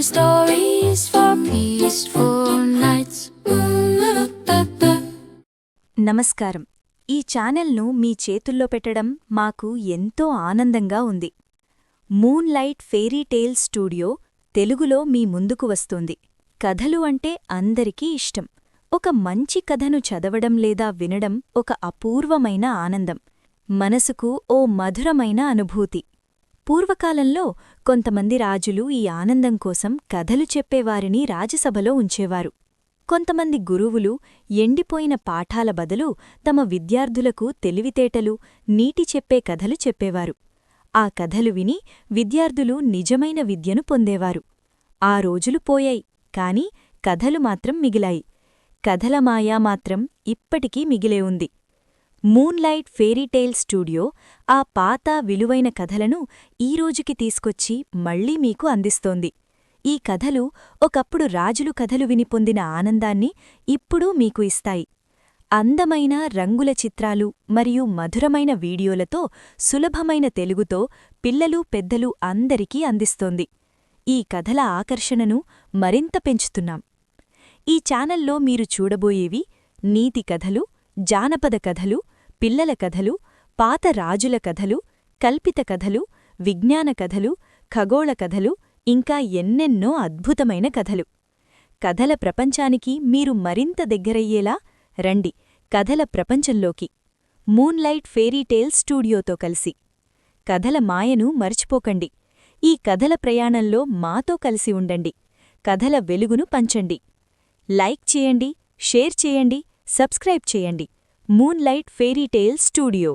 stories for peaceful nights. నమస్కారం. ఈ ఛానల్ను మీ చేతుల్లో పెట్టడం మాకు ఎంతో ఆనందంగా ఉంది. Moon light fairy tales studio తెలుగులో మీ ముందుకు వస్తోంది. కథలు అంటే అందరికీ ఇష్టం. ఒక మంచి కథను చదవడం లేదా వినడం ఒక అపూర్వమైన ఆనందం. మనసుకు ఓ మధురమైన అనుభూతి. పూర్వకాలంలో కొంతమంది రాజులు ఈ ఆనందం కోసం కథలు చెప్పేవారిని రాజసభలో ఉంచేవారు. కొంతమంది గురువులు ఎండిపోయిన పాఠాల బదులు తమ విద్యార్థులకు తెలివితేటలు, నీటి చెప్పే కథలు చెప్పేవారు. ఆ కథలు విని విద్యార్థులు నిజమైన విద్యను పొందేవారు. ఆ రోజులు పోయాయి, కాని కథలు మాత్రం మిగిలాయి. కథల మాయా మాత్రం ఇప్పటికీ మిగిలే ఉంది. Moon light fairy tales studio ఆ పాత విలువైన కథలను ఈరోజుకి తీసుకొచ్చి మళ్లీ మీకు అందిస్తోంది. ఈ కథలు ఒకప్పుడు రాజులు కథలు విని పొందిన ఆనందాన్ని ఇప్పుడు మీకు ఇస్తాయి. అందమైన రంగుల చిత్రాలు మరియు మధురమైన వీడియోలతో సులభమైన తెలుగుతో పిల్లలు పెద్దలు అందరికీ అందిస్తోంది. ఈ కథల ఆకర్షణను మరింత పెంచుతున్నాం. ఈ ఛానల్లో మీరు చూడబోయేవి నీతి కథలు, జానపద కథలు, పిల్లల కథలు, పాత రాజుల కథలు, కల్పిత కథలు, విజ్ఞాన కథలు, ఖగోళ కథలు, ఇంకా ఎన్నెన్నో అద్భుతమైన కథలు. కథల ప్రపంచానికి మీరు మరింత దగ్గరయ్యేలా రండి కథల ప్రపంచంలోకి, మూన్ లైట్ ఫెయిరీ టేల్స్ స్టూడియోతో కలిసి. కథల మాయను మర్చిపోకండి. ఈ కథల ప్రయాణంలో మాతో కలిసి ఉండండి. కథల వెలుగును పంచండి. లైక్ చేయండి, షేర్ చేయండి, సబ్స్క్రైబ్ చేయండి. Moon light fairy tales studio.